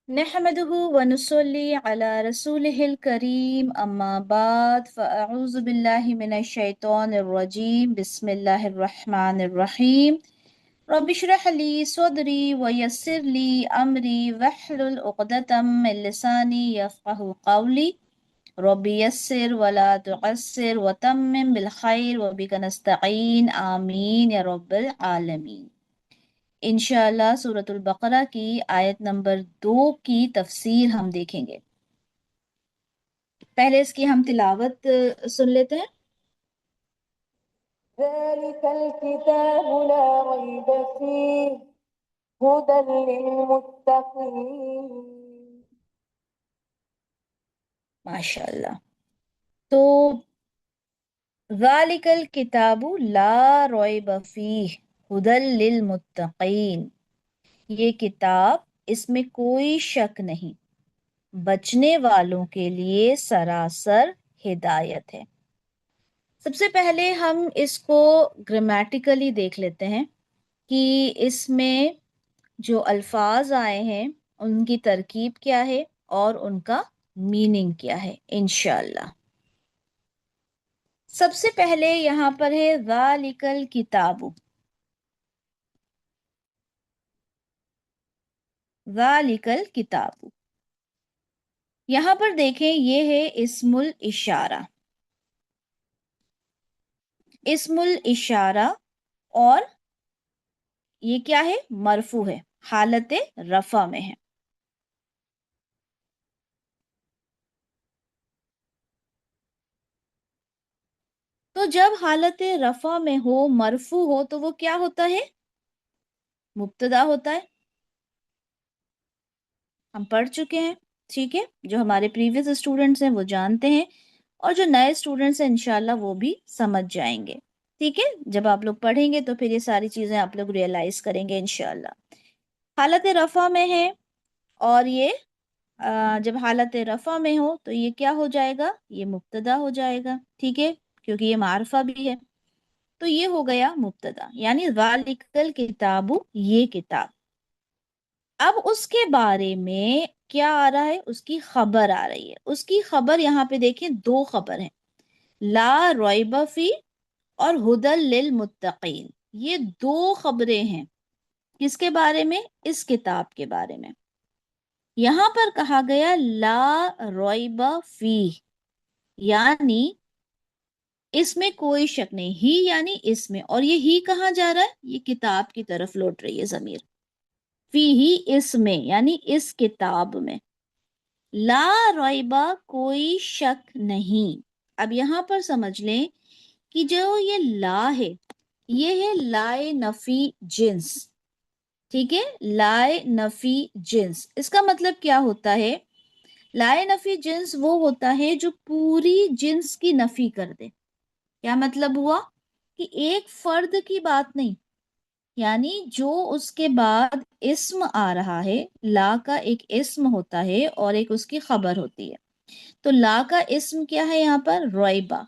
नहमदुहु व नुसल्ली अला रसूलिहिल करीम अम्मा बाद फ़अऊज़ु बिल्लाहि मिनश शैतानिर रजीम बिस्मिल्लाहिर रहमानिर रहीम रब्बि इश्रह ली सदरी व यस्सिर ली अमरी वहलुल उक़दतम मिन लिसानी यफ़क़हू क़ौली रब्बि यस्सिर व ला तुअस्सिर व तम्मिम बिल खैर व बिका नस्तईन आमीन या रब्बल आलमीन। इंशाअल्लाह सूरतुल बकरा की आयत नंबर 2 की तफसीर हम देखेंगे। पहले इसकी हम तिलावत सुन लेते हैं। ذلك الكتاب لا ريب فيه هدى للمتقين। माशाअल्लाह। तो ज़ालिकल किताबु ला रैब फीह हुदल लिल मुत्तकीन, ये किताब, इसमें कोई शक नहीं, बचने वालों के लिए सरासर हिदायत है। सबसे पहले हम इसको ग्रामेटिकली देख लेते हैं कि इसमें जो अल्फाज आए हैं उनकी तरकीब क्या है और उनका मीनिंग क्या है इंशाअल्लाह। सबसे पहले यहाँ पर है ज़ालिकल किताबु। ज़ालिकल किताबु, यहाँ पर देखें ये है इस्मुल इशारा। इस्मुल इशारा और ये क्या है, मरफू है, हालत रफा में है। तो जब हालत रफा में हो, मरफू हो, तो वो क्या होता है, मुब्तदा होता है। हम पढ़ चुके हैं, ठीक है, जो हमारे प्रीवियस स्टूडेंट्स हैं वो जानते हैं, और जो नए स्टूडेंट्स हैं इंशाल्लाह वो भी समझ जाएंगे। ठीक है, जब आप लोग पढ़ेंगे तो फिर ये सारी चीज़ें आप लोग रियलाइज करेंगे इंशाल्लाह। हालत रफ़ा में है, और ये जब हालत रफ़ा में हो तो ये क्या हो जाएगा, ये मुब्तदा हो जाएगा। ठीक है, क्योंकि ये मारफा भी है, तो ये हो गया मुब्तदा, यानी ज़ालिकल किताबु, ये किताब। अब उसके बारे में क्या आ रहा है, उसकी खबर आ रही है। उसकी खबर यहाँ पे देखें, दो खबर हैं, ला रैब फी और हुदल लिल मुत्तकीन। ये दो खबरें हैं, किसके बारे में, इस किताब के बारे में। यहाँ पर कहा गया ला रैब फी, यानी इसमें कोई शक नहीं, ही यानी इसमें, और ये ही कहाँ जा रहा है, ये किताब की तरफ लौट रही है जमीर। फी ही, इसमें यानी इस किताब में, ला रैबा, कोई शक नहीं। अब यहाँ पर समझ लें कि जो ये ला है, ये है लाए नफी जिन्स। ठीक है, लाए नफी जिन्स, इसका मतलब क्या होता है, लाए नफी जिन्स वो होता है जो पूरी जिन्स की नफी कर दे। क्या मतलब हुआ कि एक फर्द की बात नहीं, यानी जो उसके बाद इस्म आ रहा है, ला का एक इस्म होता है और एक उसकी खबर होती है। तो ला का इस्म क्या है यहाँ पर, रॉयबा।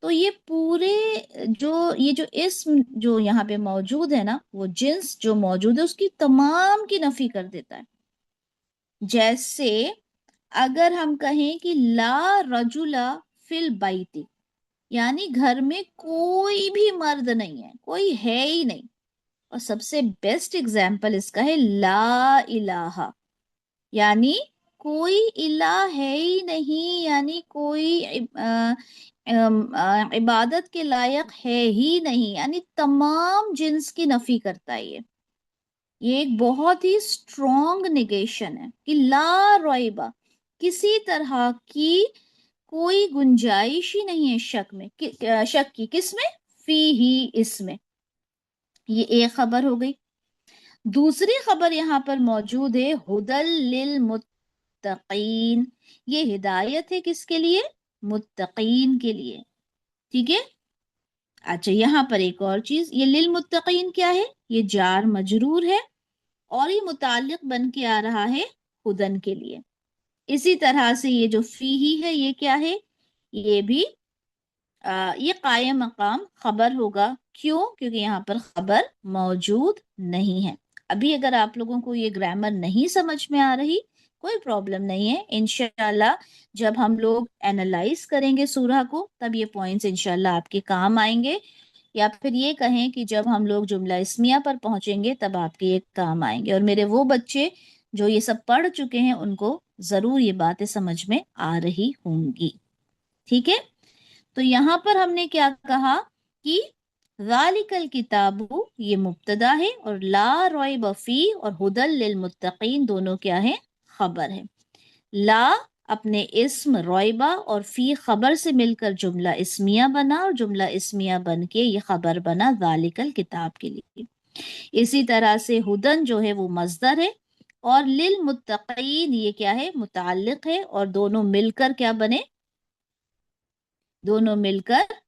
तो ये पूरे, जो ये जो इस्म जो यहाँ पे मौजूद है ना, वो जिन्स जो मौजूद है उसकी तमाम की नफी कर देता है। जैसे अगर हम कहें कि ला रजुला फिल बैती, यानी घर में कोई भी मर्द नहीं है, कोई है ही नहीं। और सबसे बेस्ट एग्जाम्पल इसका है ला इलाहा, यानी कोई इलाह है ही नहीं, यानी कोई इबादत के लायक है ही नहीं, यानी तमाम जिन्स की नफी करता है ये एक बहुत ही स्ट्रॉन्ग निगेशन है कि ला रॉइबा, किसी तरह की कोई गुंजाइश ही नहीं है शक में, शक की, किसमें, फी ही, इसमें। ये एक खबर हो गई। दूसरी खबर यहाँ पर मौजूद है हुदल लिल मुत्तकीन, ये हिदायत है किसके लिए, मुत्तकीन के लिए। ठीक है, अच्छा यहाँ पर एक और चीज, ये लिल मुत्तकीन क्या है, ये जार मजरूर है, और ये मुताल्लिक बन के आ रहा है हुदन के लिए। इसी तरह से ये जो फी ही है, ये क्या है, ये भी ये कायम मकाम खबर होगा। क्यों, क्योंकि यहाँ पर खबर मौजूद नहीं है। अभी अगर आप लोगों को ये ग्रामर नहीं समझ में आ रही कोई प्रॉब्लम नहीं है। इंशाल्लाह जब हम लोग एनालाइज करेंगे सूरह को तब ये पॉइंट्स इंशाल्लाह आपके काम आएंगे, या फिर ये कहें कि जब हम लोग जुमला इस्मिया पर पहुंचेंगे तब आपके ये काम आएंगे। और मेरे वो बच्चे जो ये सब पढ़ चुके हैं उनको जरूर ये बातें समझ में आ रही होंगी। ठीक है, तो यहाँ पर हमने क्या कहा कि ज़ालिकल किताबु ये मुब्तदा है, और ला रैब फी और हुदल लिल मुत्तकीन दोनों क्या है, खबर है। ला अपने इस्म रॉयबा और फी खबर से मिलकर जुमला इस्मिया बना, और जुमला इस्मिया बन के ये खबर बना ज़ालिकल किताब के लिए। इसी तरह से हुदन जो है वो मस्दर है, और लिल मुत्तकीन ये क्या है, मुताल्लिक है, और दोनों मिलकर क्या बने, दोनों मिलकर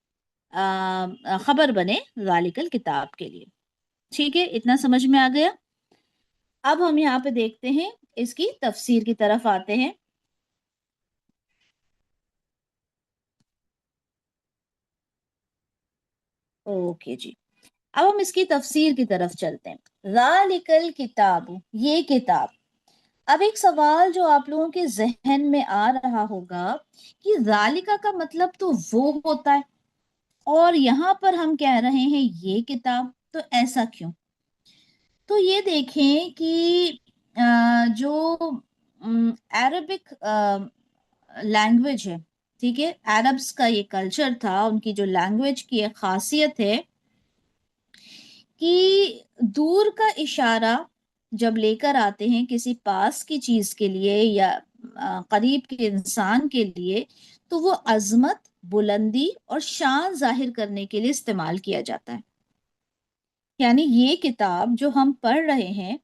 खबर बने ज़ालिकल किताब के लिए। ठीक है, इतना समझ में आ गया। अब हम यहाँ पे देखते हैं, इसकी तफसीर की तरफ आते हैं। ओके जी, अब हम इसकी तफसीर की तरफ चलते हैं। ज़ालिकल किताब ये किताब। अब एक सवाल जो आप लोगों के जहन में आ रहा होगा कि ज़ालिका का मतलब तो वो होता है, और यहाँ पर हम कह रहे हैं ये किताब, तो ऐसा क्यों? तो ये देखें कि जो अरबिक लैंग्वेज है, ठीक है, अरब्स का ये कल्चर था, उनकी जो लैंग्वेज की एक खासियत है कि दूर का इशारा जब लेकर आते हैं किसी पास की चीज के लिए या करीब के इंसान के लिए, तो वो अजमत, बुलंदी और शान जाहिर करने के लिए इस्तेमाल किया जाता है। यानी ये किताब जो हम पढ़ रहे हैं,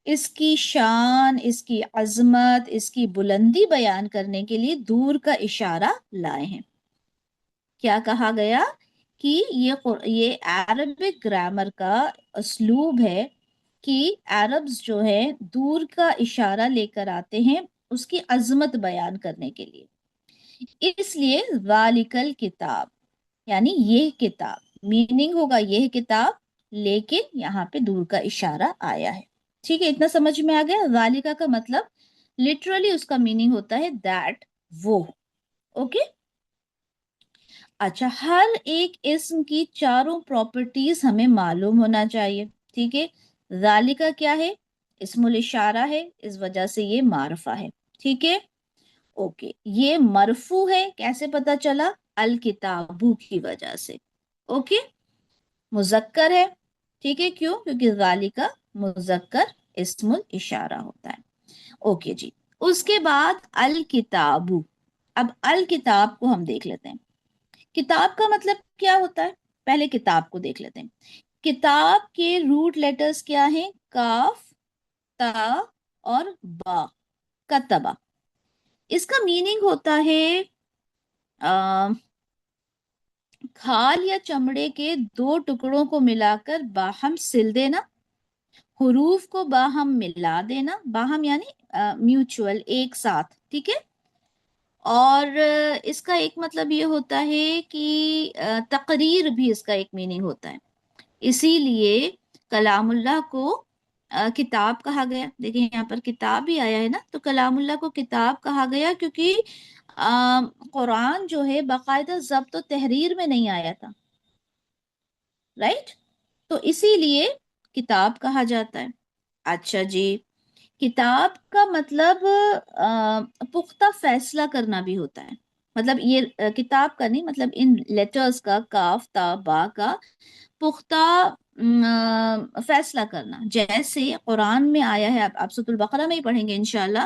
इसकी शान, इसकी अजमत, इसकी बुलंदी बयान करने के लिए दूर का इशारा लाए हैं। क्या कहा गया कि ये अरबिक ग्रामर का असलूब है कि अरब्स जो है दूर का इशारा लेकर आते हैं उसकी अजमत बयान करने के लिए। इसलिए वालिकल किताब यानी ये किताब, मीनिंग होगा ये किताब, लेकिन यहाँ पे दूर का इशारा आया है। ठीक है, इतना समझ में आ गया। वालिका का मतलब लिटरली उसका मीनिंग होता है दैट, वो। ओके, अच्छा, हर एक इस्म की चारों प्रॉपर्टीज हमें मालूम होना चाहिए। ठीक है, जालिका क्या है, इस्मुल इशारा है, इस वजह से ये मारफा है। ठीक है, ओके, ये मरफू है, कैसे पता चला, अल किताबू की वजह से। ओके, मुजक्कर है, ठीक है, क्यों, क्योंकि जालिका मुजक्कर इस्मुल इशारा होता है। ओके जी, उसके बाद अल किताबू। अब अल किताब को हम देख लेते हैं। किताब का मतलब क्या होता है, पहले किताब को देख लेते हैं। किताब के रूट लेटर्स क्या हैं, काफ, ता और बा, कतबा। इसका मीनिंग होता है आ, खाल या चमड़े के दो टुकड़ों को मिलाकर बाहम सिल देना, हुरूफ को बाहम मिला देना, बाहम यानी म्यूचुअल, एक साथ। ठीक है, और इसका एक मतलब ये होता है कि तकरीर भी इसका एक मीनिंग होता है। इसीलिए कलामुल्लाह को किताब कहा गया। देखिए यहाँ पर किताब भी आया है ना, तो कलामुल्लाह को किताब कहा गया क्योंकि कुरान जो है बाकायदा ज़ब्त और तहरीर में नहीं आया था, राइट, तो इसीलिए किताब कहा जाता है। अच्छा जी, किताब का मतलब पुख्ता फैसला करना भी होता है। मतलब ये किताब का नहीं, मतलब इन लेटर्स का, काफ ता बा का पुख्ता फैसला करना। जैसे कुरान में आया है, आप सूरह बकरा में ही पढ़ेंगे इंशाल्लाह,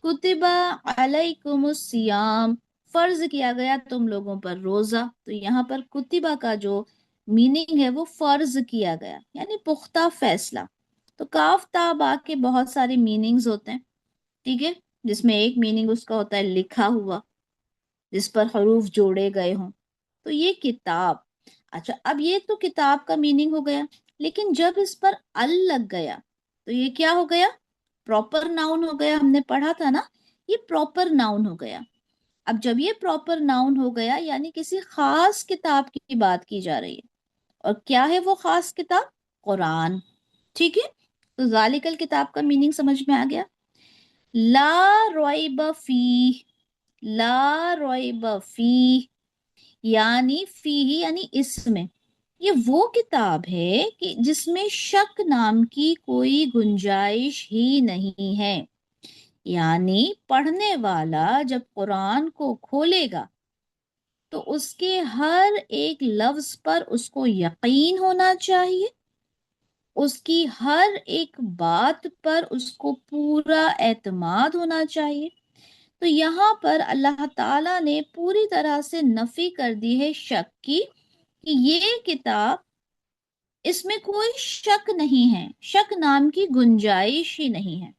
कुतिबा अलैकुमुस सियाम, फर्ज किया गया तुम लोगों पर रोजा। तो यहाँ पर कुतिबा का जो मीनिंग है वो फर्ज किया गया, यानी पुख्ता फैसला। तो काफ ता बा के बहुत सारे मीनिंग्स होते हैं, ठीक है, जिसमें एक मीनिंग उसका होता है लिखा हुआ, जिस पर हरूफ जोड़े गए हों, तो ये किताब। अच्छा, अब ये तो किताब का मीनिंग हो गया, लेकिन जब इस पर अल लग गया तो ये क्या हो गया, प्रॉपर नाउन हो गया। हमने पढ़ा था ना, ये प्रॉपर नाउन हो गया। अब जब ये प्रॉपर नाउन हो गया यानी किसी खास किताब की बात की जा रही है, और क्या है वो खास किताब, कुरान। ठीक है, तो जालिकल किताब का मीनिंग समझ में आ गया। ला रोइब फी, ला रोइब फी, यानी फी ही यानी इसमें, ये वो किताब है कि जिसमें शक नाम की कोई गुंजाइश ही नहीं है। यानी पढ़ने वाला जब कुरान को खोलेगा तो उसके हर एक लफ्ज पर उसको यकीन होना चाहिए, उसकी हर एक बात पर उसको पूरा एतमाद होना चाहिए। तो यहाँ पर अल्लाह ताला ने पूरी तरह से नफी कर दी है शक की, कि ये किताब, इसमें कोई शक नहीं है, शक नाम की गुंजाइश ही नहीं है।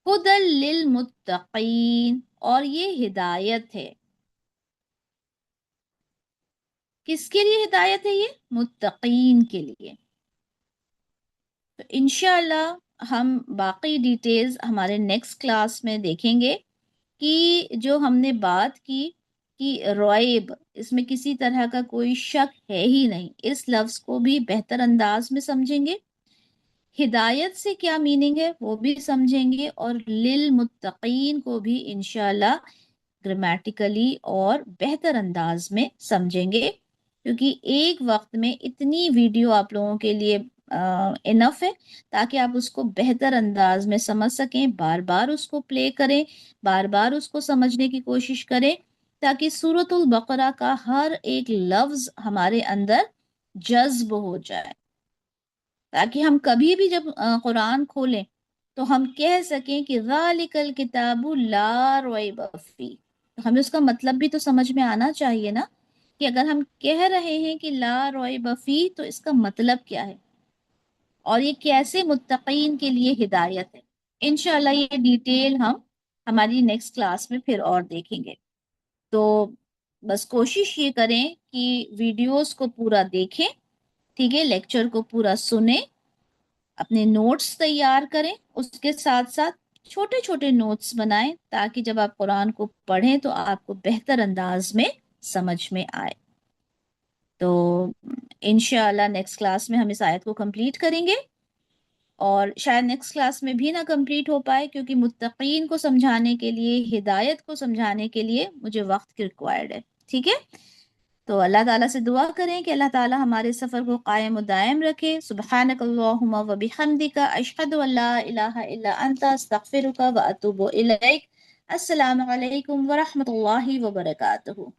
हुदल लिल मुत्तकीन, और ये हिदायत है, किसके लिए हिदायत है? ये मुत्तकीन के लिए। तो इंशाल्लाह हम बाकी डिटेल्स हमारे नेक्स्ट क्लास में देखेंगे कि जो हमने बात की कि रॉयब, इसमें किसी तरह का कोई शक है ही नहीं, इस लफ्ज को भी बेहतर अंदाज में समझेंगे। हिदायत से क्या मीनिंग है वो भी समझेंगे, और लिल मुत्तकीन को भी इंशाल्लाह ग्रामेटिकली और बेहतर अंदाज में समझेंगे, क्योंकि एक वक्त में इतनी वीडियो आप लोगों के लिए इनफ है, ताकि आप उसको बेहतर अंदाज में समझ सकें, बार बार उसको प्ले करें, बार बार उसको समझने की कोशिश करें, ताकि सूरतुल बकरा का हर एक लफ्ज हमारे अंदर जज्ब हो जाए, ताकि हम कभी भी जब कुरान खोलें तो हम कह सकें कि ज़ालिकल किताबु ला रैब फी। तो हमें उसका मतलब भी तो समझ में आना चाहिए ना, कि अगर हम कह रहे हैं कि ला रैब फी तो इसका मतलब क्या है, और ये कैसे मुत्तकीन के लिए हिदायत है। इंशाल्लाह ये डिटेल हम हमारी नेक्स्ट क्लास में फिर और देखेंगे। तो बस कोशिश ये करें कि वीडियोस को पूरा देखें, ठीक है, लेक्चर को पूरा सुने, अपने नोट्स तैयार करें, उसके साथ साथ छोटे छोटे नोट्स बनाएं, ताकि जब आप कुरान को पढ़ें तो आपको बेहतर अंदाज में समझ में आए। तो इंशाअल्लाह नेक्स्ट क्लास में हम इस आयत को कंप्लीट करेंगे, और शायद नेक्स्ट क्लास में भी ना कंप्लीट हो पाए, क्योंकि मुत्तकीन को समझाने के लिए, हिदायत को समझाने के लिए मुझे वक्त की रिक्वायर्ड है। ठीक है, तो अल्लाह ताला से दुआ करें कि अल्लाह ताला हमारे सफ़र को कायम दायम रखे। सुब्हानक अल्लाहुम्मा व बिहम्दिका अशहदु अल्ला इलाहा इल्ला अंता अस्तगफिरुका व अतूबु इलैक। अस्सलामु अलैकुम व रहमतुल्लाहि व बरकातुहू।